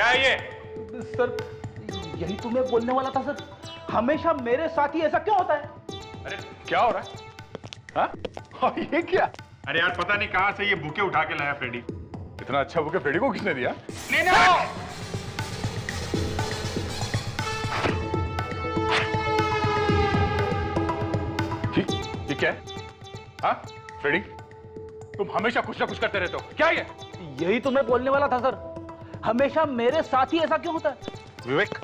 क्या है ये? सर यही तो मैं बोलने वाला था सर, हमेशा मेरे साथ ही ऐसा क्यों होता है? अरे क्या हो रहा है? हाँ? और ये क्या? अरे यार पता नहीं कहां से ये बुके उठा के लाया फ्रेडी। इतना अच्छा बुके फ्रेडी को किसने दिया? ये क्या है? हाँ फ्रेडी, तुम हमेशा कुछ ना कुछ करते रहते हो, क्या ये? यही तो मैं बोलने वाला था सर, हमेशा मेरे साथ ही ऐसा क्यों होता है? विवेक,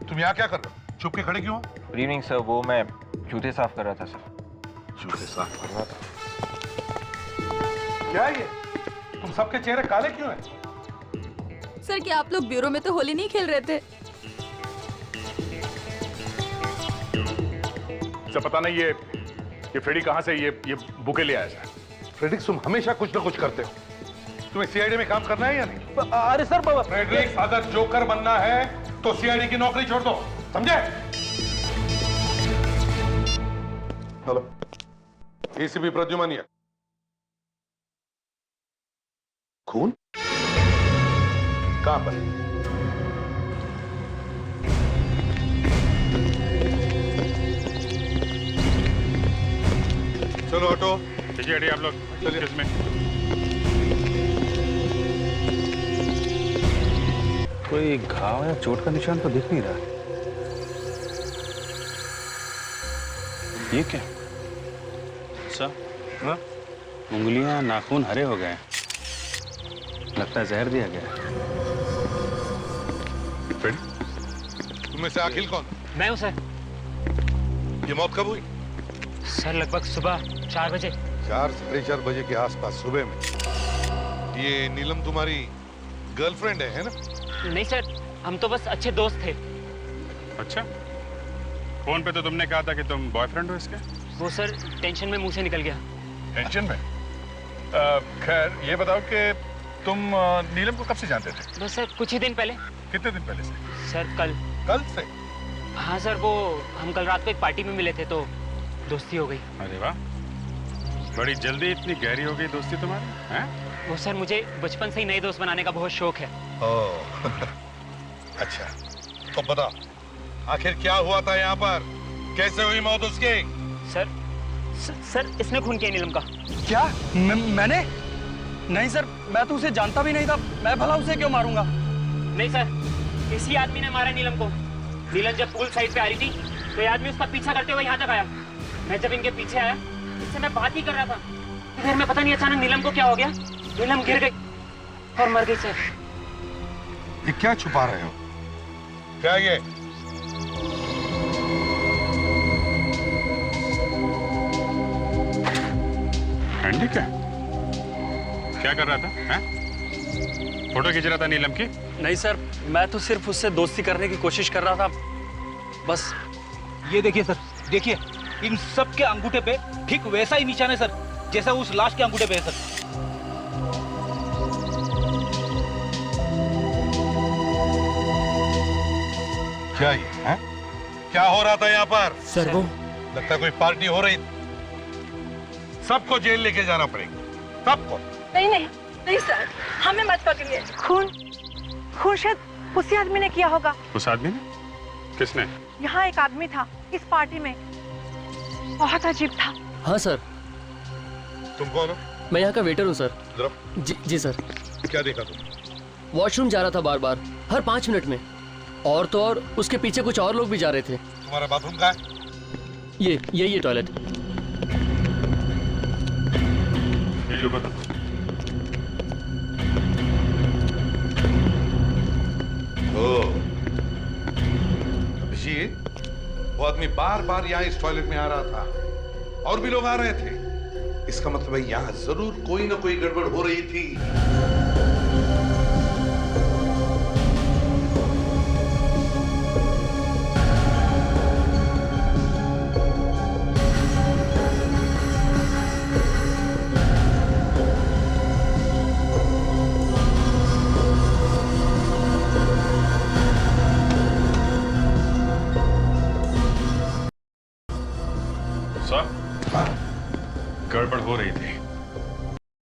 तुम यहाँ क्या कर रहे हो? चुप के खड़े क्यों हो? गुड इवनिंग सर, वो मैं जूते साफ कर रहा था सर। जूते साफ कर रहा था? क्या ये? तुम सबके चेहरे काले क्यों हैं? सर क्या आप लोग ब्यूरो में तो होली नहीं खेल रहे थे? सब पता नहीं ये फ्रेडी कहां से ये बुके ले आया सर। फ्रेडिक, तुम हमेशा कुछ ना कुछ करते हो। तुम्हें सीआईडी में काम करना है या नहीं? अरे सर बाबा, फ्रेडरिक, अगर जोकर बनना है तो सीआईडी की नौकरी छोड़ दो, समझे? Hello, ACP Pradyuman. खून कहां पर? चलो ऑटो, ठीक है आप लोग चलिए। इसमें कोई घाव या चोट का निशान तो दिख नहीं रहा। ये क्या? सर, हाँ? उंगलियां नाखून हरे हो गए, लगता है जहर दिया गया। तुम्हें से अखिल कौन? मैं हूं सर। ये मौत कब हुई? सर लगभग सुबह 4 बजे। 4-4:30 बजे के आसपास सुबह में। ये नीलम तुम्हारी गर्लफ्रेंड है ना? नहीं सर, हम तो बस अच्छे दोस्त थे। अच्छा, फोन पे तो तुमने कहा था कि तुम बॉयफ्रेंड हो इसके? वो सर टेंशन में मुंह से निकल गया। टेंशन में? खैर ये बताओ कि तुम नीलम को कब से जानते थे? बस सर कुछ ही दिन पहले। कितने दिन पहले से? सर कल से? हाँ सर, वो हम कल रात को एक पार्टी में मिले थे तो दोस्ती हो गई। अरे वाह, बड़ी जल्दी इतनी गहरी हो गई दोस्ती तुम्हारी, हैं? वो सर मुझे बचपन से ही नए दोस्त बनाने का बहुत शौक है। ओह अच्छा, तो बता आखिर क्या हुआ था यहाँ पर? कैसे हुई मौत उसकी? सर इसने खून किया नीलम का। क्या? मैंने? नहीं सर, मैं तो उसे जानता भी नहीं था, मैं भला उसे क्यों मारूंगा? नहीं सर, इसी आदमी ने मारा नीलम को। नीलम जब पूल साइड पे आ रही थी तो ये आदमी उसका पीछा करते हुए यहाँ तक आया। मैं जब इनके पीछे आया, इससे मैं बात ही कर रहा था, इधर में पता नहीं अचानक नीलम को क्या हो गया, नीलम गिर गई और मर गई सर। ये क्या छुपा रहे हो? क्या ये? एंडी क्या कर रहा था, हैं? फोटो खींच रहा था नीलम की? नहीं सर, मैं तो सिर्फ उससे दोस्ती करने की कोशिश कर रहा था, बस। ये देखिए सर, देखिए इन सब के अंगूठे पे ठीक वैसा ही निशान है सर, जैसा उस लाश के अंगूठे पे है सर। क्या ये है? क्या हो रहा था यहाँ पर? सर वो लगता है कोई पार्टी हो रही। सबको जेल लेके जाना पड़ेगा, सबको। नहीं नहीं नहीं सर, हमें मत पकड़िए। खून शायद उसी आदमी ने किया होगा। उस आदमी ने? किसने? यहाँ एक आदमी था इस पार्टी में, बहुत अजीब था। हाँ सर। तुम कौन हो? मैं यहाँ का वेटर हूँ सर। जरा। जी सर। क्या देखा तुम? वॉशरूम जा रहा था बार बार, हर 5 मिनट में, और तो और उसके पीछे कुछ और लोग भी जा रहे थे। तुम्हारा बाथरूम कहाँ है? ये टॉयलेट। अभिजीत, वो आदमी बार बार यहाँ इस टॉयलेट में आ रहा था, और भी लोग आ रहे थे। इसका मतलब है यहाँ जरूर कोई ना कोई गड़बड़ हो रही थी। गड़बड़ हो रही थी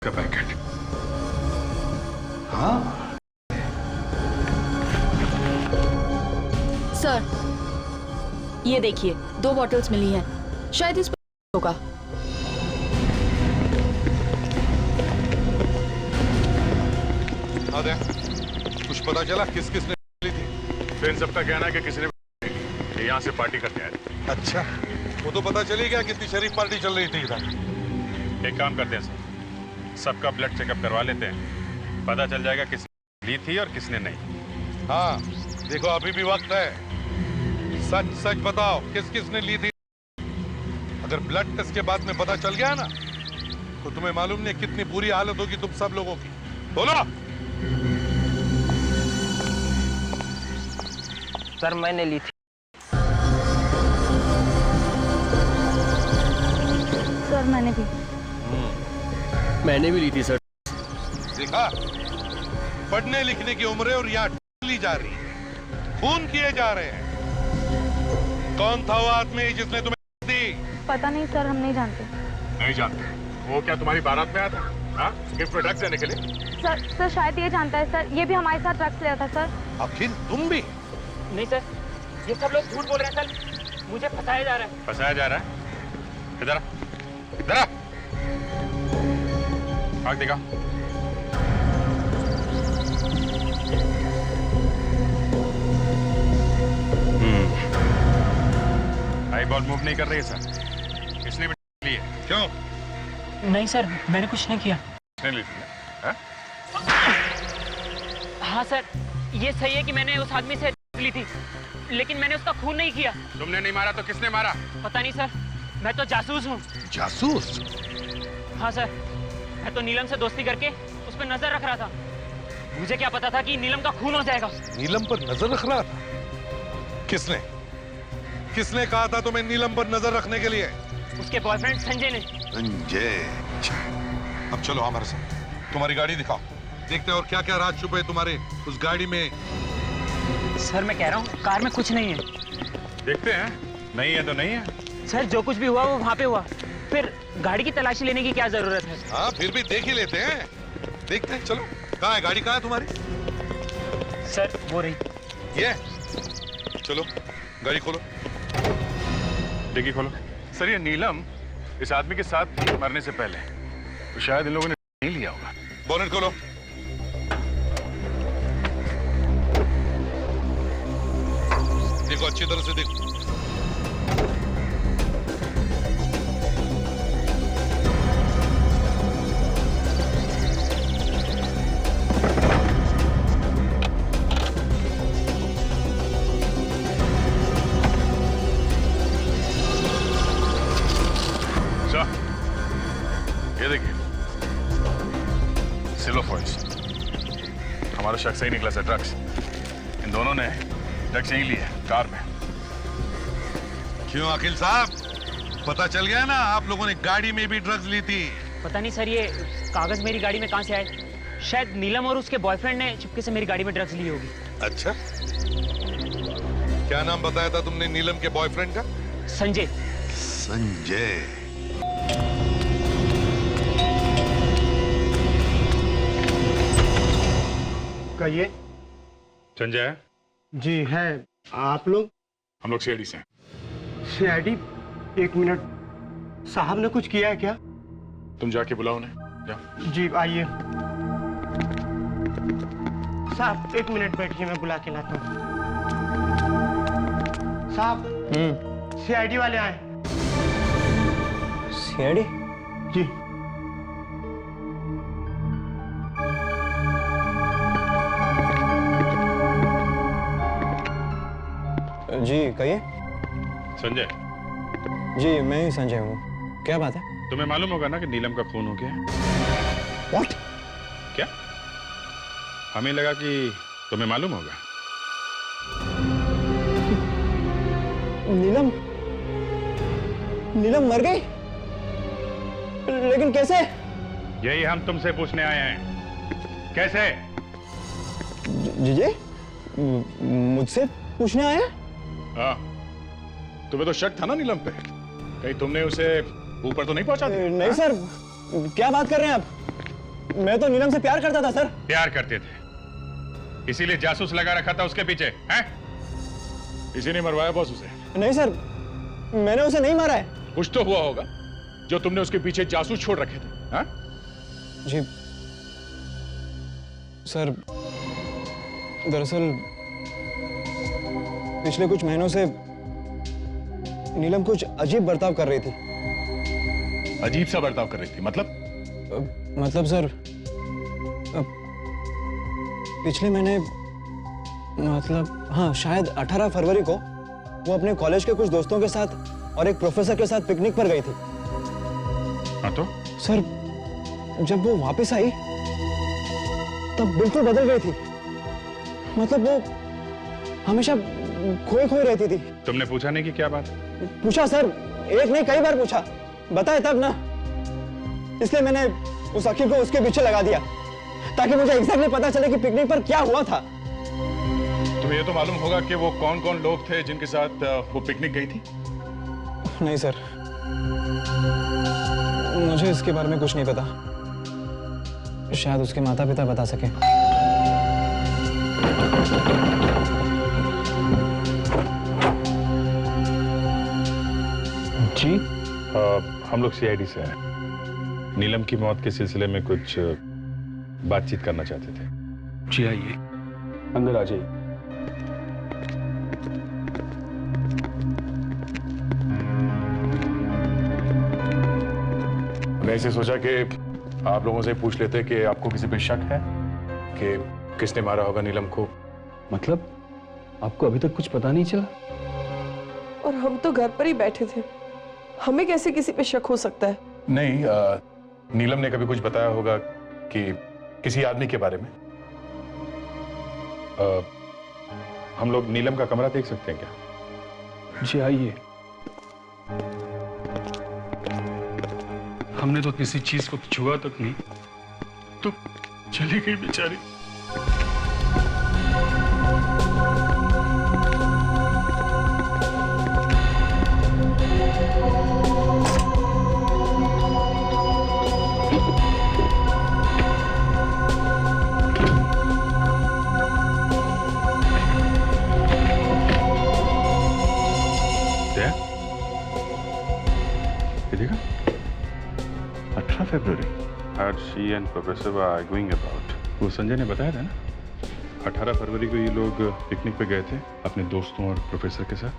का पैकेट। हाँ, सर, ये देखिए 2 बॉटल्स मिली हैं, शायद इस पर होगा। आदे, कुछ पता चला किस किसने ली थी? तो इन सबका कहना है कि किसी ने ये यहाँ से पार्टी करके आए थे। अच्छा, वो तो पता चली गया कितनी शरीफ पार्टी चल रही थी इधर। एक काम करते हैं सर, सबका ब्लड चेकअप करवा लेते हैं, पता चल जाएगा किसने ली थी और किसने नहीं। हाँ, देखो अभी भी वक्त है, सच सच बताओ किस किसने ली थी। अगर ब्लड टेस्ट के बाद में पता चल गया ना, तो तुम्हें मालूम नहीं कितनी बुरी हालत होगी तुम सब लोगों की। बोलो। सर मैंने ली थी। सर मैंने भी। मैंने भी ली थी सर। देखा, पढ़ने लिखने की उम्र है और यहाँ ली जा रही है, खून किए जा रहे हैं। कौन था वो आदमी जिसने तुम्हें दी? पता नहीं सर, हम नहीं जानते। नहीं जानते? वो क्या तुम्हारी बारात में आया था? हाँ, गिफ्ट में ड्रग्स देने के लिए? सर शायद ये जानता है सर, ये भी हमारे साथ ड्रग्स लिया था सर। आखिर तुम भी? नहीं सर, ये सब लोग झूठ बोल रहे हैं सर, मुझे फंसाया जा रहा है। फंसाया जा रहा है? इधर आ, इधर आ। आग दिखा। आई बॉल मूव नहीं कर रही है सर, इसने भी ली है। क्यों? नहीं सर, मैंने कुछ नहीं किया। इसने ली थी? हाँ? हाँ सर, ये सही है कि मैंने उस आदमी से ली थी, लेकिन मैंने उसका खून नहीं किया। तुमने नहीं मारा तो किसने मारा? पता नहीं सर, मैं तो जासूस हूँ। जासूस? हाँ सर, मैं तो नीलम से दोस्ती करके उस पर नजर रख रहा था। मुझे क्या पता था कि नीलम का खून हो जाएगा। नीलम पर नजर रख रहा था? किसने? किसने कहा था तुम्हें नीलम पर नजर रखने के लिए? उसके बॉयफ्रेंड संजय ने। संजय? अब चलो हमारे साथ, तुम्हारी गाड़ी दिखाओ, देखते हैं और क्या क्या राज छुपे तुम्हारे उस गाड़ी में। सर मैं कह रहा हूँ कार में कुछ नहीं है। देखते हैं, नहीं है तो नहीं है। सर जो कुछ भी हुआ वो वहाँ पे हुआ, फिर गाड़ी की तलाशी लेने की क्या जरूरत है? हाँ फिर भी देख ही लेते हैं, देखते हैं। चलो, कहाँ है गाड़ी, कहाँ है तुम्हारी? सर वो रही। ये चलो, गाड़ी खोलो। डिग्गी खोलो। सर ये नीलम इस आदमी के साथ मरने से पहले तो शायद इन लोगों ने नहीं लिया होगा। बोनेट खोलो। देखो अच्छी तरह से देखो। ये देखिए, सिल्वर फॉइल्स। हमारा शख्स ही निकला सर, ड्रग्स। इन दोनों ने ड्रग्स यहीं लिए कार में। क्यों अखिल साहब, पता चल गया ना आप लोगों ने गाड़ी में भी ड्रग्स ली थी? पता नहीं सर, ये कागज मेरी गाड़ी में कहाँ से आए। शायद नीलम और उसके बॉयफ्रेंड ने चुपके से मेरी गाड़ी में ड्रग्स ली होगी। अच्छा, क्या नाम बताया था तुमने नीलम के बॉयफ्रेंड का? संजय। संजय। कहिए। संजय है? जी है। आप लोग? हम लोग सीआईडी से हैं। सीआईडी? एक मिनट, साहब ने कुछ किया है क्या? तुम जाके बुलाओ उन्हें, जाओ। जी आइए। साहब एक मिनट बैठिए, मैं बुला के लाता हूँ। साहब सीआईडी वाले आए। सीआईडी? जी। जी कहिए। संजय? जी मैं ही संजय हूँ, क्या बात है? तुम्हें मालूम होगा ना कि नीलम का खून हो गया है? What? क्या? हमें लगा कि तुम्हें मालूम होगा। नीलम? नीलम मर गई? लेकिन कैसे? यही हम तुमसे पूछने आए हैं, कैसे? जी मुझसे पूछने आए हैं? हाँ, तुम्हें तो शक था ना नीलम पे, कहीं तुमने उसे ऊपर तो नहीं पहुंचा दिया? नहीं सर, क्या बात कर रहे हैं आप? मैं तो नीलम से प्यार करता था सर। प्यार करते थे, इसीलिए जासूस लगा रखा था उसके पीछे, हैं? किसी ने मरवाया बॉस उसे? नहीं सर, मैंने उसे नहीं मारा है। कुछ तो हुआ होगा जो तुमने उसके पीछे जासूस छोड़ रखे थे। हाँ? जी सर, दरअसल पिछले कुछ महीनों से नीलम कुछ अजीब बर्ताव कर रही थी। अजीब सा बर्ताव कर रही थी मतलब? मतलब सर, पिछले महीने, मतलब हाँ, शायद 18 फरवरी को वो अपने कॉलेज के कुछ दोस्तों के साथ और एक प्रोफेसर के साथ पिकनिक पर गई थी। हाँ तो? सर, जब वो वापस आई तब बिल्कुल बदल गई थी। मतलब वो हमेशा खोई खोई रहती थी। तुमने पूछा नहीं कि क्या बात? पूछा सर, एक नहीं कई बार पूछा, बताए तब ना। इसलिए मैंने उस अखिल को उसके पीछे लगा दिया ताकि मुझे एग्जैक्टली पता चले कि पिकनिक पर क्या हुआ था। तुम्हें ये तो मालूम होगा कि वो कौन कौन लोग थे जिनके साथ वो पिकनिक गई थी? नहीं सर, मुझे इसके बारे में कुछ नहीं पता। शायद उसके माता पिता बता सके। जी? हम लोग सीआईडी से हैं। नीलम की मौत के सिलसिले में कुछ बातचीत करना चाहते थे। जी आइए, अंदर आ जाइए। मैंने ऐसे सोचा कि आप लोगों से पूछ लेते कि आपको किसी पे शक है कि किसने मारा होगा नीलम को। मतलब आपको अभी तक कुछ पता नहीं चला? और हम तो घर पर ही बैठे थे, हमें कैसे किसी पे शक हो सकता है? नहीं, नीलम ने कभी कुछ बताया होगा कि किसी आदमी के बारे में। हम लोग नीलम का कमरा देख सकते हैं क्या? जी आइए। हमने तो किसी चीज को छुआ तक नहीं, तो चली गई बेचारी। देखा? 18 फरवरी। आज she and professor were arguing about। वो संजय ने बताया था ना, 18 फरवरी को ये लोग पिकनिक पे गए थे अपने दोस्तों और प्रोफेसर के साथ।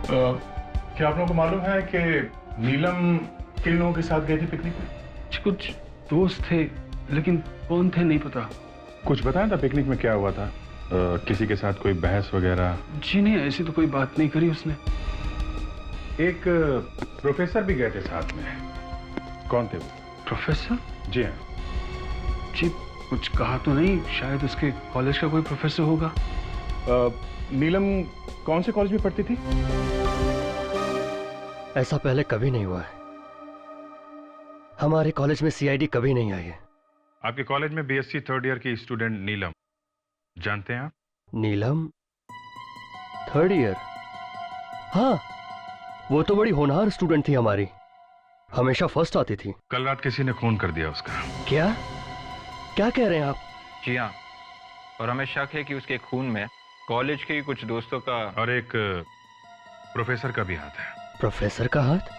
क्या आप लोगों को मालूम है कि नीलम किन लोगों के साथ गई थी पिकनिक पे? कुछ दोस्त थे, लेकिन कौन थे नहीं पता। कुछ बताया था पिकनिक में क्या हुआ था? किसी के साथ कोई बहस वगैरह? जी नहीं, ऐसी तो कोई बात नहीं करी उसने। एक प्रोफेसर भी गए थे साथ में। कौन थे वो? प्रोफेसर? जी हाँ। जी कुछ कहा तो नहीं, शायद उसके कॉलेज का कोई प्रोफेसर होगा। नीलम कौन से कॉलेज में पढ़ती थी? ऐसा पहले कभी नहीं हुआ है। हमारे कॉलेज में सीआईडी कभी नहीं आई है। आपके कॉलेज में बीएससी थर्ड ईयर की स्टूडेंट नीलम, जानते हैं आप? नीलम थर्ड ईयर? हाँ, वो तो बड़ी होनहार स्टूडेंट थी हमारी, हमेशा फर्स्ट आती थी। कल रात किसी ने खून कर दिया उसका। क्या क्या कह रहे हैं आप? जी हाँ, और हमें शक है कि उसके खून में कॉलेज के कुछ दोस्तों का और एक प्रोफेसर का भी हाथ है। प्रोफेसर का हाथ?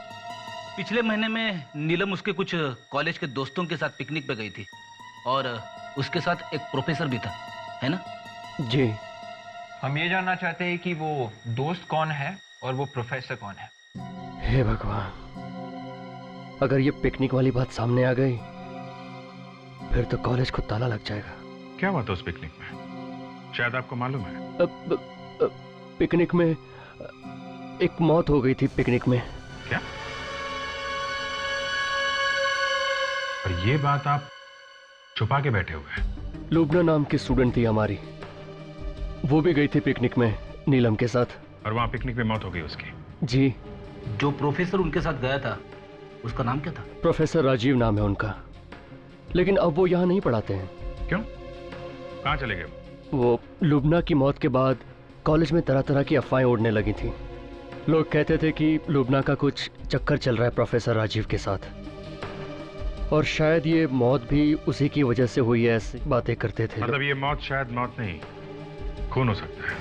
पिछले महीने में नीलम उसके कुछ कॉलेज के दोस्तों के साथ पिकनिक पे गई थी और उसके साथ एक प्रोफेसर भी था, है ना? जी। हम ये जानना चाहते हैं कि वो दोस्त कौन है और वो प्रोफेसर कौन है। हे भगवान, अगर ये पिकनिक वाली बात सामने आ गई फिर तो कॉलेज को ताला लग जाएगा। क्या हुआ था उस पिकनिक में? शायद आपको मालूम है। पिकनिक में एक मौत हो गई थी। पिकनिक में। क्या? और ये बात आप छुपा के बैठे हुए? लुबना नाम की स्टूडेंट थी हमारी, वो भी गई थी पिकनिक में नीलम के साथ। और वहां पिकनिक में मौत हो गई उसकी? जी। जो प्रोफेसर उनके साथ गया था उसका नाम क्या था? प्रोफेसर राजीव नाम है उनका, लेकिन अब वो यहाँ नहीं पढ़ाते हैं। क्यों? कहाँ चले गए? वो लुबना की मौत के बाद कॉलेज में तरह तरह की अफवाहें उड़ने लगी थी। लोग कहते थे कि लुबना का कुछ चक्कर चल रहा है प्रोफेसर राजीव के साथ, और शायद ये मौत भी उसी की वजह से हुई है, ऐसी बातें करते थे। मतलब ये मौत शायद मौत नहीं, खून हो सकता है।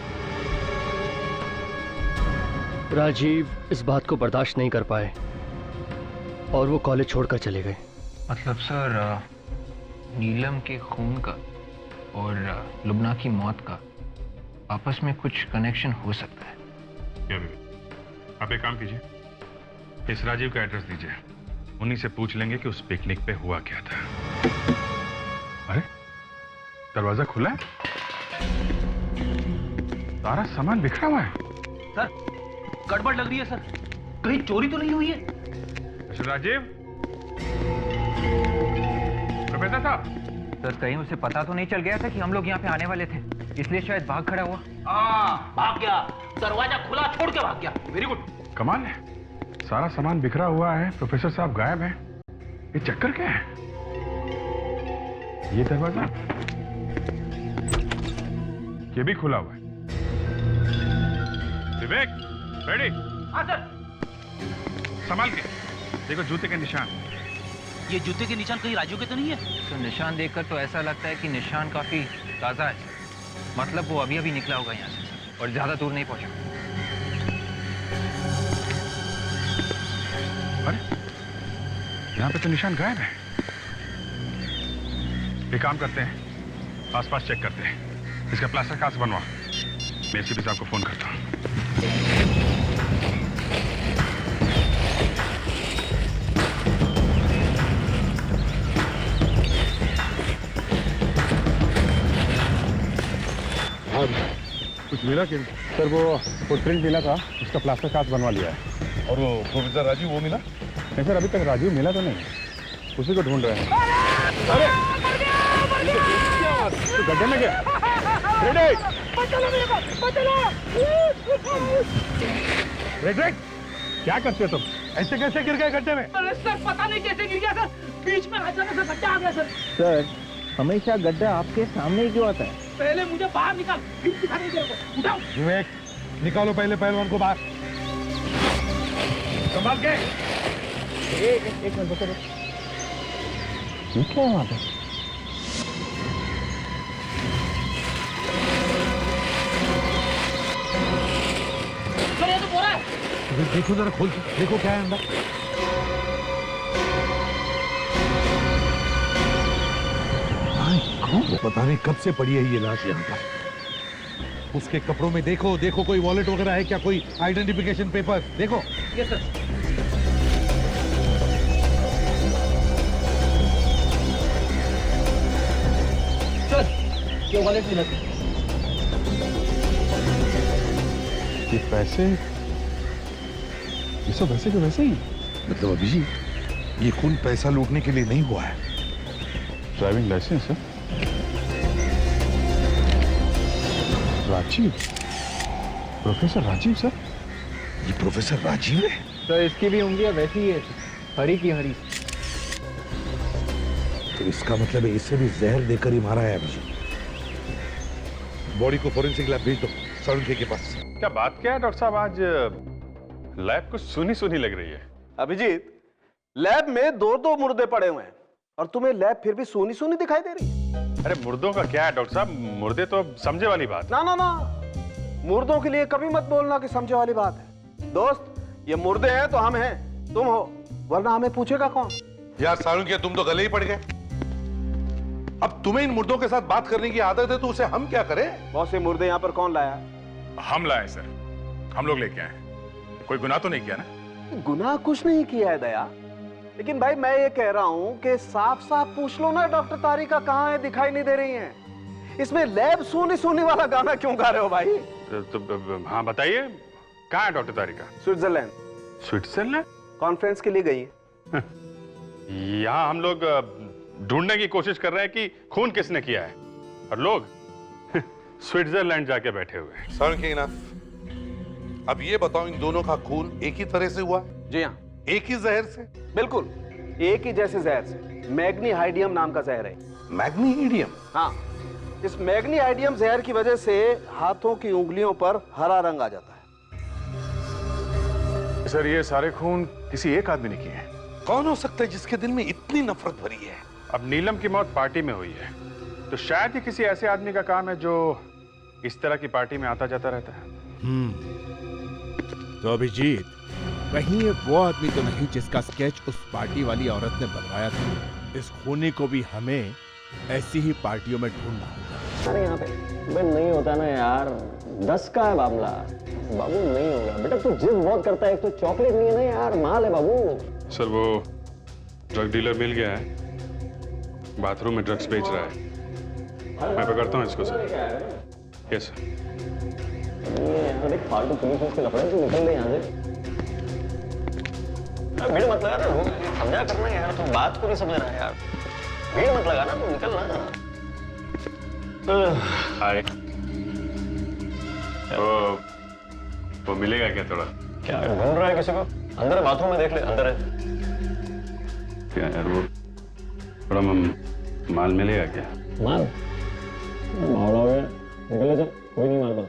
राजीव इस बात को बर्दाश्त नहीं कर पाए और वो कॉलेज छोड़कर चले गए। मतलब सर नीलम के खून का और लुबना की मौत का आपस में कुछ कनेक्शन हो सकता है। क्या विवेक, आप एक काम कीजिए, इस राजीव का एड्रेस दीजिए, उन्हीं से पूछ लेंगे कि उस पिकनिक पे हुआ क्या था। अरे दरवाजा खुला है, सारा सामान बिखरा हुआ है। सर गड़बड़ लग रही है सर, कहीं चोरी तो नहीं हुई है? मिस्टर राजीव, प्रोफेसर साहब। सर कहीं उसे पता तो नहीं चल गया था कि हम लोग यहाँ पे आने वाले थे, इसलिए शायद भाग खड़ा हुआ। भाग गया, दरवाजा खुला छोड़ के भाग गया। Very good. कमाल है, सारा सामान बिखरा हुआ है, प्रोफेसर साहब गायब हैं। ये चक्कर क्या है? ये दरवाजा, ये भी खुला हुआ है। विवेक, रेडी? हाँ सर। संभाल के देखो, जूते के निशान। ये जूते के निशान कहीं राजू के तो नहीं है? तो निशान देखकर तो ऐसा लगता है कि निशान काफी ताजा है, मतलब वो अभी अभी निकला होगा यहाँ से और ज्यादा दूर नहीं पहुंचा। अरे यहाँ पे तो निशान गायब है। एक काम करते हैं, आसपास चेक करते हैं, इसका प्लास्टर कहाँ से बनवा। मैं एसीपी साहब को फोन करता हूँ। कुछ मिला कि सर? वो फुटप्रिंट मिला था, उसका प्लास्टर कास्ट बनवा लिया है। और वो प्रोफेसर राजीव वो मिला? नहीं सर, अभी तक राजीव मिला तो नहीं, उसी को ढूंढ रहे हैं। अरे तो गड्ढे में गया। रेड, क्या करते हो तुम? ऐसे कैसे गिर गए गड्ढे में? अरे सर पता नहीं कैसे गिर गया सर, बीच में अचानक से गड्ढा आ गया सर। सर हमेशा गड्ढा आपके सामने ही क्यों आता है? पहले मुझे बाहर निकाल, फिर दिखाने दे को। उठाओ। विवेक, निकालो पहले पहलवान को बाहर। संभाल के। एक मिनट बता दो, क्या है वहाँ पे? सर ये तो बोरा है। देखो जरा खोल के देखो क्या है अंदर। पता नहीं कब से पड़ी है ये लाश यहाँ पर। उसके कपड़ों में देखो, देखो कोई वॉलेट वगैरह है क्या, कोई आइडेंटिफिकेशन पेपर देखो। ये सर। सर ये वॉलेट मिला। ये पैसे, ये सब वैसे के वैसे ही। मतलब अभिजीत, ये खून पैसा लूटने के लिए नहीं हुआ है। ड्राइविंग लाइसेंस है। Rajeev, professor Rajeev sir. ये प्रोफेसर राजीव है? सर इसकी भी उंगलियां वैसी ही है, हरी की हरी। तो इसका मतलब है इसे भी जहर देकर ही मारा है अभिजीत। बॉडी को फोरेंसिक लैब भेज दो, साळुंखे के पास। क्या बात क्या है डॉक्टर साहब, आज लैब कुछ सुनी सुनी लग रही है। अभिजीत, लैब में दो मुर्दे पड़े हुए हैं और तुम्हें लैब फिर भी सोनी सोनी दिखाई दे रही है। अरे मुर्दों का क्या है डॉक्टर साहब, मुर्दे तो समझे वाली बात। ना ना ना, मुर्दों के लिए कभी मत बोलना कि समझे वाली बात है। दोस्त, ये मुर्दे हैं तो हम हैं, तुम हो, वरना हमें पूछेगा कौन? यार साळुंखे, तुम तो गले ही पड़ गए। अब तुम्हें इन मुर्दों के साथ बात करने की आदत है तो उसे हम क्या करें? बहुत से मुर्दे यहाँ पर कौन लाया? हम लाए सर, हम लोग लेके आए। कोई गुनाह तो नहीं किया ना? गुनाह कुछ नहीं किया है दया, लेकिन भाई मैं ये कह रहा हूं कि साफ साफ पूछ लो ना, डॉक्टर तारिका कहाँ है, दिखाई नहीं दे रही हैं। इसमें लैब सोनी सोनी वाला गाना क्यों गा रहे हो भाई? तो हाँ बताइए, कहाँ है डॉक्टर तारिका? स्विट्जरलैंड। स्विट्जरलैंड? कॉन्फ्रेंस के लिए गई है। यहाँ हम लोग ढूंढने की कोशिश कर रहे हैं कि खून किसने किया है, और लोग स्विट्जरलैंड जाके बैठे हुए हैं। साळुंखे इनफ। अब ये बताओ, इन दोनों का खून एक ही तरह से हुआ? जी हाँ। एक ही जहर से? बिल्कुल एक ही जैसे जहर से। मैग्नीहाइडियम नाम का जहर है। मैग्नीहाइडियम? हाँ, इस मैग्नीहाइडियम जहर की वजह से हाथों की उंगलियों पर हरा रंग आ जाता है। सर ये सारे खून किसी एक आदमी ने किए हैं। कौन हो सकता है जिसके दिल में इतनी नफरत भरी है? अब नीलम की मौत पार्टी में हुई है, तो शायद ये किसी ऐसे आदमी का काम है जो इस तरह की पार्टी में आता जाता रहता है। तो अभिजीत, कहीं ये वो आदमी तो नहीं जिसका स्केच उस पार्टी वाली औरत ने बनवाया था? इस खूनी को भी हमें ऐसी ही पार्टियों में ढूंढना होगा। अरे यहाँ पे बे नहीं होता ना यार, 10 का है मामला। बाबू नहीं होगा बेटा, तू जिद बहुत करता है। एक तो चॉकलेट नहीं है ना यार, माल है बाबू। सर वो ड्रग डीलर मिल गया है, बाथरूम में ड्रग्स बेच रहा है। मैं पकड़ता हूँ इसको सर। Yes sir. यार एक फालतू पुलिस के लफड़े, तू निकल ले यहाँ से। भीड़ मत लगा ना, समझा करना यार, तू बात को नहीं समझ रहा है यार। भीड़ मत लगा ना, तू निकल ना। हाय। वो मिलेगा क्या थोड़ा? क्या ढूंढ रहा है किसी को? अंदर है, बाथरूम में देख ले, अंदर है। क्या यार वो थोड़ा माल मिलेगा क्या? माल मावड़ा हो गया, निकल जा, कोई नहीं माल पड़ा।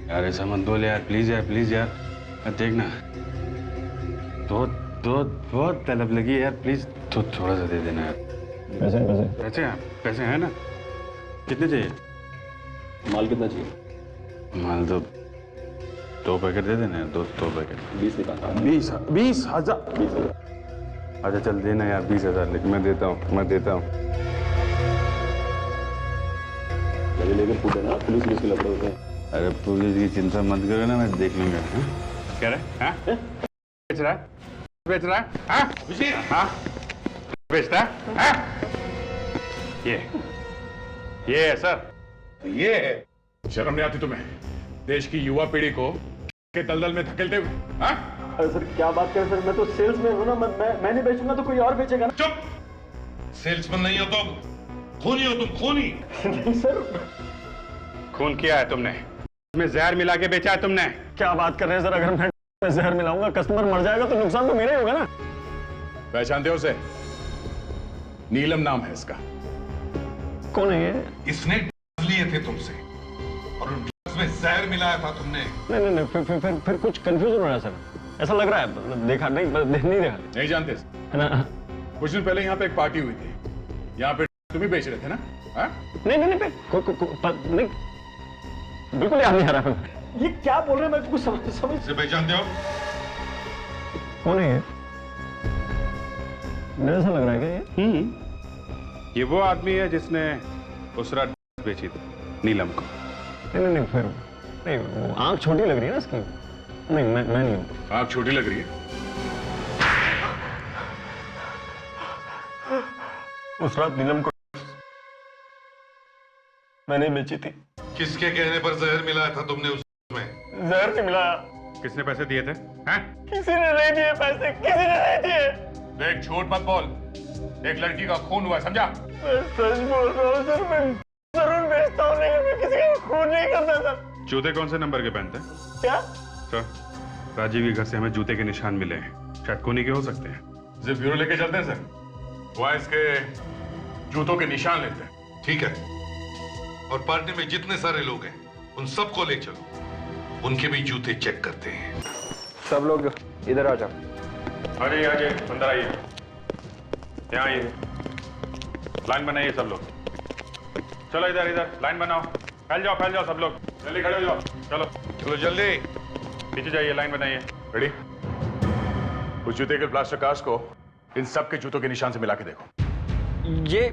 यार ऐसा मत बोल यार, प्लीज यार, प्लीज यार। देखना बहुत तलब लगी है यार, प्लीज तो थोड़ा सा दे देना यार। पैसे पैसे पैसे पैसे हैं ना? कितने चाहिए? माल कितना चाहिए? माल तो 2 पैकेट दे देना यार, दो पैकेट। 20 निकाल। 20,000। अच्छा चल देना यार 20,000, लेकिन मैं देता हूँ। लेकिन पूछे ना, पुलिस के लफड़े होते हैं। अरे पुलिस की चिंता मत करो ना, मैं देख लूंगा। क्या रहा है? बेच रहा है? हाँ? बेचता है? ये है सर। ये है? शर्म नहीं आती तुम्हें देश की युवा पीढ़ी को के दलदल में धकेलते हुए? हाँ? अरे सर क्या बात कर सर, मैं तो सेल्समैन हूँ ना, मैं नहीं बेचूंगा तो कोई और बेचेगा ना। चुप! सेल्समैन नहीं हो तुम, खूनी हो तुम, खूनी। नहीं सर। खून किया है तुमने, इसमें जहर मिला के बेचा है तुमने। क्या बात कर रहे हैं सर? अगर मैं जहर मिलाऊंगा, कस्टमर मर जाएगा तो नुकसान तो मेरा ही होगा ना। पहचानते हो उसे? नीलम नाम है इसका। कौन है ये? इसने लिए थे तुमसे और उन ड्रग्स में जहर मिलाया था तुमने। नहीं, फिर कुछ कंफ्यूजन हो रहा है सर, ऐसा लग रहा है। देखा नहीं देखा। नहीं जानते है ना? कुछ दिन पहले यहाँ पे एक पार्टी हुई थी, यहाँ पे तुम ही बेच रहे थे ना? हाँ? नहीं, बिल्कुल याद नहीं आ रहा। ये क्या बोल रहे हैं, मैं कुछ समझ इसे पहचानते हो? कौन है ये? मेरे ऐसा लग रहा है क्या ये? ये वो आदमी है जिसने उस रात बेची थी नीलम को। नहीं, फिर नहीं, वो आंख छोटी लग रही है ना इसकी। नहीं, मैं नहीं हूँ। आंख छोटी लग रही है? उस रात नीलम को मैंने बेची थी। किसके कहने पर जहर मिलाया था तुमने उसमें? जहर नहीं मिलाया। किसने पैसे दिए थे? हैं? किसी ने नहीं दिए पैसे, किसी ने नहीं दिए। देख झूठ मत बोल, एक लड़की का खून हुआ, समझा? मैं सच बोल रहा हूँ सर, मैं जरूर बेचता हूँ, लेकिन मैं किसी का खून नहीं करता सर। जूते कौन से नंबर के पहनते हैं? क्या सर, राजीव के घर से हमें जूते के निशान मिले हैं, शायद खूनी के हो सकते हैं। इसे ब्यूरो लेके चलते हैं सर, वहाँ इसके जूतों के निशान लेते हैं। ठीक है, और पार्टी में जितने सारे लोग हैं उन सबको ले चलो, उनके भी जूते चेक करते हैं। सब लोग इधर आ जाओ। आइए अंदर आइए, यहाँ आइए, लाइन बनाइए सब लोग। चलो इधर लाइन बनाओ, फैल जाओ सब लोग, जल्दी खड़े हो जाओ। चलो जल्दी पीछे जाइए, लाइन बनाइए। रेडी? उस जूते के प्लास्टर कास्ट को इन सब के जूतों के निशान से मिला के देखो। ये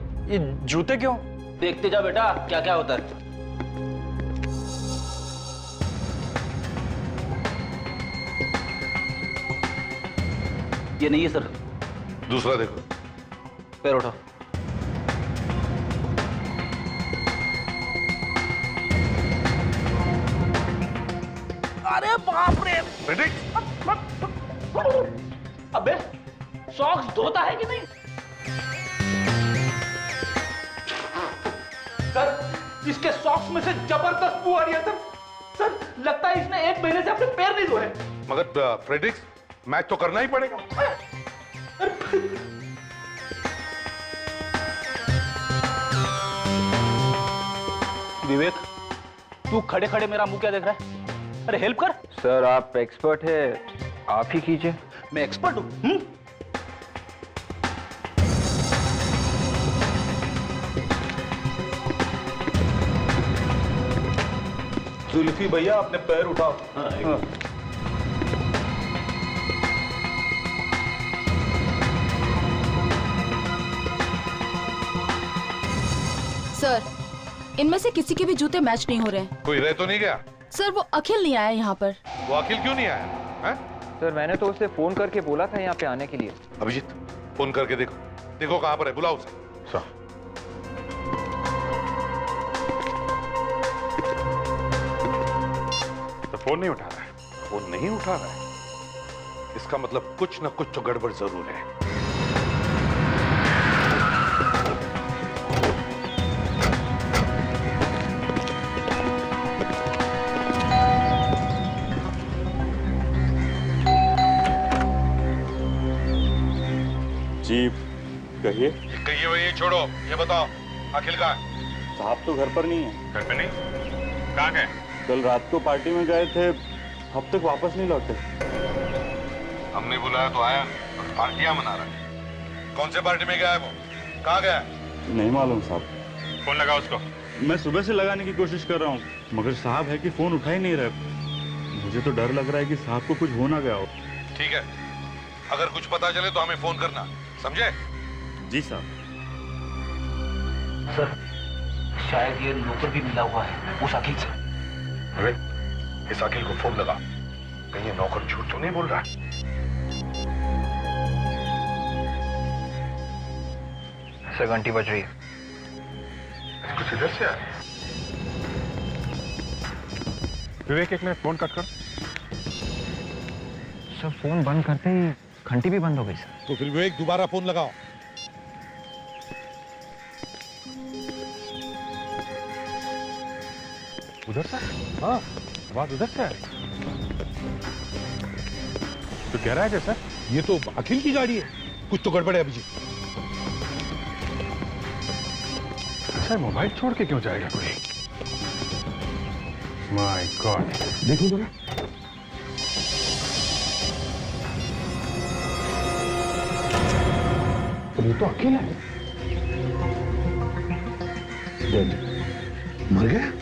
जूते क्यों? देखते जाओ बेटा क्या क्या होता है। ये नहीं है सर। दूसरा देखो। पैर उठाओ। अरे बाप रे! अबे सॉक्स धोता है कि नहीं? सर इसके सॉक्स में से जबरदस्त बू आ रही है सर। सर लगता है इसने 1 महीने से अपने पैर नहीं धोए। मगर फ्रेडरिक्स, मैच तो करना ही पड़ेगा। विवेक, तू खड़े खड़े मेरा मुंह क्या देख रहा है? अरे हेल्प कर। सर आप एक्सपर्ट है, आप ही कीजिए। मैं एक्सपर्ट हूं? जुल्फी भैया अपने पैर उठाओ। सर, इनमें से किसी के भी जूते मैच नहीं हो रहे हैं। कोई रह तो नहीं गया? सर वो अखिल नहीं आया यहाँ पर। वो अखिल क्यों नहीं आया है? सर मैंने तो उसे फोन करके बोला था यहाँ पे आने के लिए। अभिजीत फोन करके देखो, देखो कहाँ पर है, बुलाओ उसे। तो फोन नहीं उठा रहा है। फोन नहीं उठा रहा है, इसका मतलब कुछ ना कुछ तो गड़बड़ जरूर है। जी कहिए। कहिए भाई, ये छोड़ो, ये बताओ अखिल कहाँ है? साहब तो घर पर नहीं है। घर पे नहीं? कहाँ गए? कल रात को पार्टी में गए थे, अब तक वापस नहीं लौटे। हमने बुलाया तो आया और पार्टियां मना रहा है। कौन से पार्टी में गया है वो? कहाँ गया है? नहीं मालूम साहब। फोन लगा उसको। मैं सुबह से लगाने की कोशिश कर रहा हूँ, मगर साहब है कि फोन उठा ही नहीं रहे। मुझे तो डर लग रहा है कि साहब को कुछ हो ना गया हो। ठीक है, अगर कुछ पता चले तो हमें फोन करना, समझे? जी साहब। सर शायद ये नौकर भी मिला हुआ है उस अखिल से। अरे इस अखिल को फोन लगा, कहीं ये नौकर झूठ तो नहीं बोल रहा? सर घंटी बज रही है। कुछ इधर से आ। विवेक एक मिनट फोन कट कर। सर फोन बंद करते ही घंटी भी बंद हो गई सर। तो फिर विवेक दोबारा फोन लगाओ। उधर से? हाँ, आवाज उधर से आ रही। तो कह रहा है जैसा ये तो अखिल की गाड़ी है, कुछ तो गड़बड़ है अभिजीत। अच्छा मोबाइल छोड़ के क्यों जाएगा कोई? माय गॉड, देखो जरा। ये तो अखिल है। मर गया?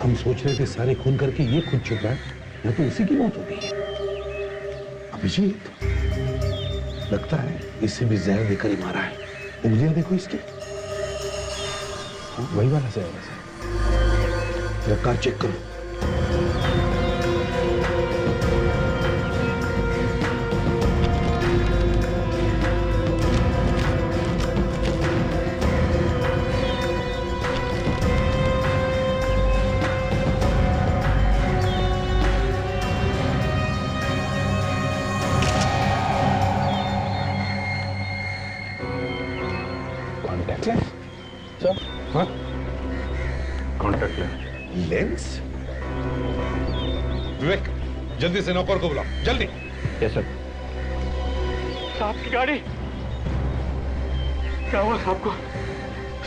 हम सोच रहे थे सारे खून करके ये खुद चुप रहा है, या तो उसी की मौत हो गई है। अभिजीत लगता है इससे भी जहर देकर ही मारा है। उंगलियां देखो इसकी, वही वाला जहर है। रफ्तार चेक करो। Contact lens. लेंस? विवेक जल्दी से नौकर को बुलाओ, जल्दी। Yes sir. साहब की गाड़ी, क्या हुआ साहब को?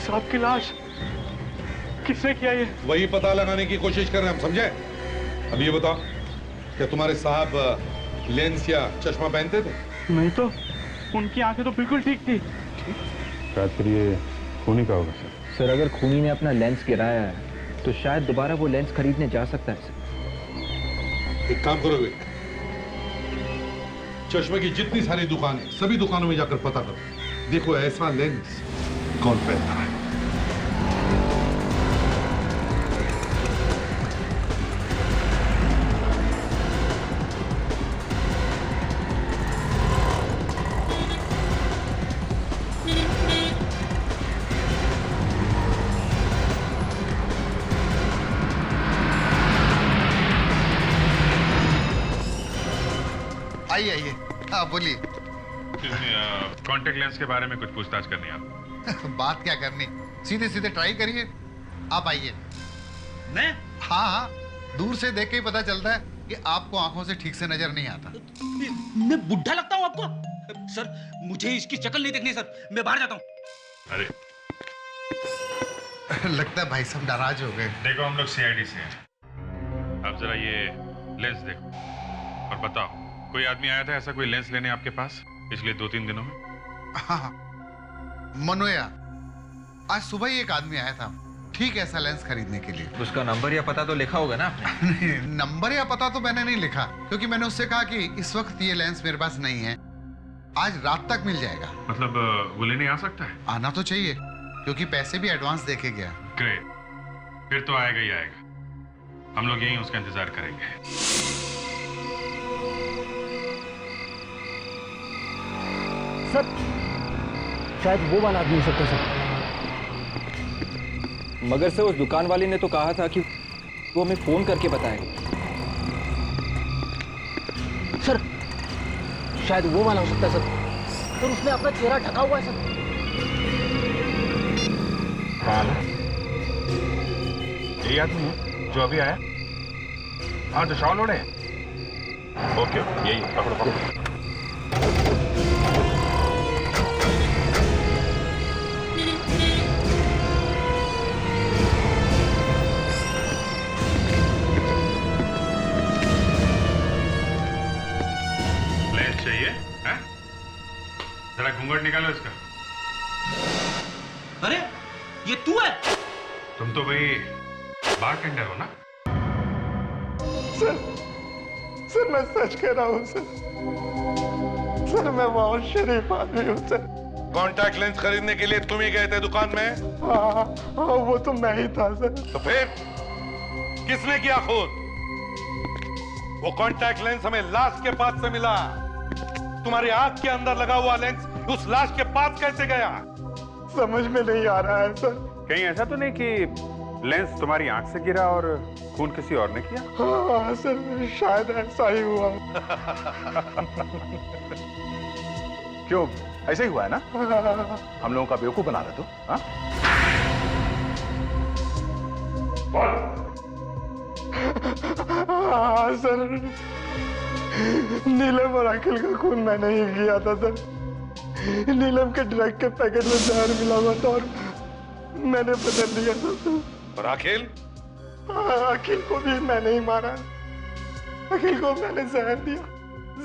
साहब की लाश किसने किया ये? वही पता लगाने की कोशिश कर रहे हैं हम, समझे? अब ये बताओ, क्या तुम्हारे साहब लेंस या चश्मा पहनते थे? नहीं तो, उनकी आंखें तो बिल्कुल ठीक थी। शायद फिर ये खूनी का होगा सर। सर अगर खूनी ने अपना लेंस गिराया है तो शायद दोबारा वो लेंस खरीदने जा सकता है सर। एक काम करो विवेक, चश्मे की जितनी सारी दुकानें, सभी दुकानों में जाकर पता करो, देखो ऐसा लेंस कौन पहनता है। आइए आइए, हाँ बोलिए। कॉन्टेक्ट लेंस के बारे में कुछ पूछताछ करनी है आप? बात क्या करनी, सीधे सीधे ट्राई करिए। आप आइए। मैं? हाँ हाँ, दूर से देख के ही पता चलता है कि आपको आंखों से ठीक से नजर नहीं आता। मैं बुढ़ा लगता हूँ आपको? सर मुझे इसकी शक्ल नहीं देखनी सर, मैं बाहर जाता हूँ। अरे लगता है भाई साहब नाराज हो गए। देखो हम लोग सीआईडी से हैं, आप जरा ये लेंस देखो और बताओ, कोई आदमी आया था ऐसा कोई लेंस लेने आपके पास पिछले 2-3 दिनों में? हाँ, मनोया, आज सुबह ही एक आदमी आया था ठीक ऐसा लेंस खरीदने के लिए। उसका नंबर या पता तो लिखा होगा ना आपने? नंबर या पता तो मैंने नहीं लिखा, क्योंकि मैंने उससे कहा कि इस वक्त ये लेंस मेरे पास नहीं है, आज रात तक मिल जाएगा। मतलब वो लेने आ सकता है? आना तो चाहिए। क्योंकि पैसे भी एडवांस देके गया। ग्रेट, फिर तो आएगा ही आएगा। हम लोग यहीं उसका इंतजार करेंगे। सर शायद वो वाला आदमी हो सकता है सर। मगर से उस दुकान वाले ने तो कहा था कि वो हमें फोन करके बताएगा। सर शायद वो वाला हो सकता है सर। सर उसने अपना चेहरा ढका हुआ है सर। यही आदमी है जो अभी आया? हाँ, जो शॉल ओढ़े। ओके, यही पकड़ो पकड़ो। चाहिए है? जरा घूंघट निकालो इसका। अरे ये तू है? तुम तो भाई बारटेंडर हो ना? सर मैं सच कह रहा हूँ सर मैं बहुत शरीफ आदमी हूँ सर। कॉन्टैक्ट लेंस खरीदने के लिए तुम ही गए थे दुकान में? हाँ, वो तो मैं ही था सर। तो फिर किसने किया खुद? वो कॉन्टैक्ट लेंस हमें लाश के पास से मिला। तुम्हारी आंख के अंदर लगा हुआ लेंस उस लाश के पास कैसे गया? समझ में नहीं आ रहा है सर। कहीं ऐसा तो नहीं कि लेंस तुम्हारी आंख से गिरा और खून किसी और ने किया? हाँ सर, शायद ऐसा ही हुआ। क्यों, ऐसे ही हुआ है ना? हम लोगों का बेवकूफ बना रहे तो? हाँ? हाँ सर, नीलम और अखिल का खून मैंने ही किया था सर। नीलम के ड्रग के पैकेट में जहर मिला हुआ था और मैंने बदल दिया था। और अखिल? अखिल को भी मैंने ही मारा। अखिल को मैंने जहर दिया।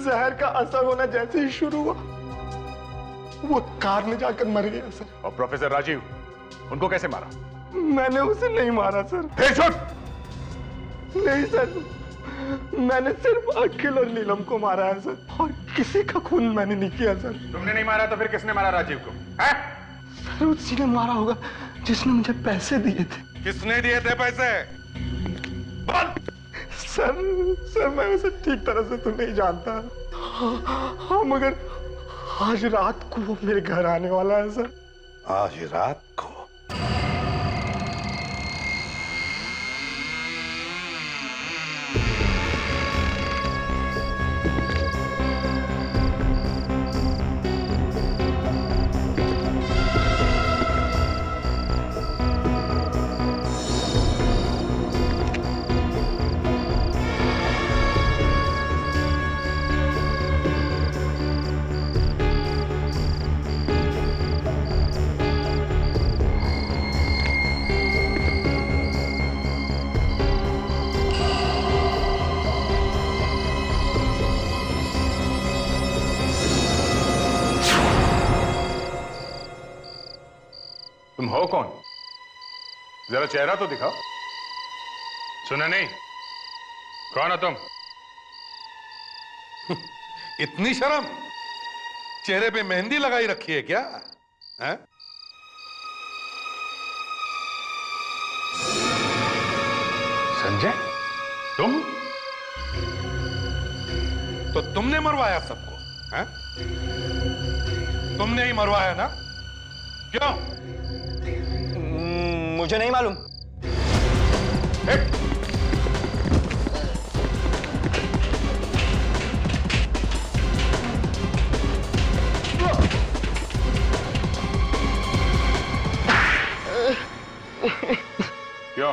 जहर का असर होना जैसे ही शुरू हुआ वो कार में जाकर मर गया सर। और प्रोफेसर राजीव, उनको कैसे मारा? मैंने उसे नहीं मारा सर। नहीं सर, मैंने सिर्फ अखिल और नीलम को मारा है सर, और किसी का खून मैंने नहीं किया सर। तुमने नहीं मारा तो फिर किसने मारा राजीव को? सर उसी ने मारा होगा जिसने मुझे पैसे दिए थे। किसने दिए थे पैसे? सर मैं उसे ठीक तरह से तो नहीं जानता। हाँ मगर आज रात को वो मेरे घर आने वाला है सर। आज रात को? तुम हो कौन? जरा चेहरा तो दिखाओ। सुना नहीं? कौन हो तुम? इतनी शर्म? चेहरे पे मेहंदी लगाई रखी है क्या? है? संजय, तुम? तो तुमने मरवाया सबको? हैं? तुमने ही मरवाया ना? क्यों? मुझे नहीं मालूम। क्यों?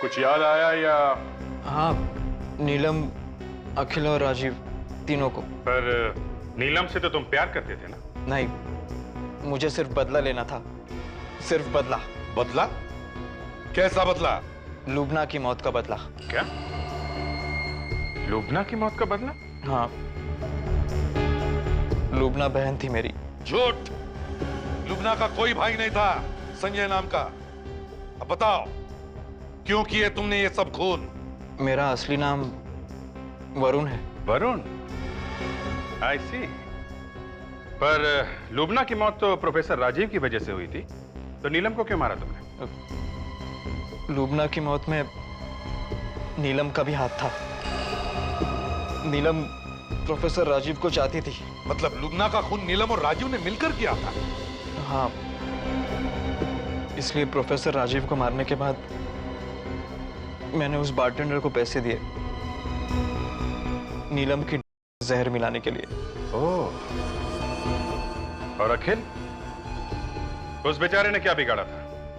कुछ याद आया या? हाँ, नीलम, अखिल और राजीव तीनों को। पर नीलम से तो तुम प्यार करते थे ना? नहीं, मुझे सिर्फ बदला लेना था। सिर्फ बदला। बदला? कैसा बदला? लुबना की मौत का बदला। क्या? लुबना की मौत का बदला? हाँ, लुबना बहन थी मेरी। झूठ! लुबना का कोई भाई नहीं था संजय नाम का। अब बताओ, क्यों किए तुमने ये सब खून? मेरा असली नाम वरुण है। वरुण? आई सी। पर लुबना की मौत तो प्रोफेसर राजीव की वजह से हुई थी, तो नीलम को क्यों मारा तुमने? लुबना की मौत में नीलम का भी हाथ था। नीलम प्रोफेसर राजीव को चाहती थी। मतलब लुबना का खून नीलम और राजीव ने मिलकर किया था? हाँ, इसलिए प्रोफेसर राजीव को मारने के बाद मैंने उस बारटेंडर को पैसे दिए नीलम की जहर मिलाने के लिए। ओह, और अखिल? उस बेचारे ने क्या बिगाड़ा था?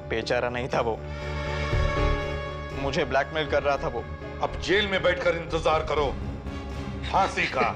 बेचारा नहीं था वो, मुझे ब्लैकमेल कर रहा था वो। अब जेल में बैठकर इंतजार करो फांसी का।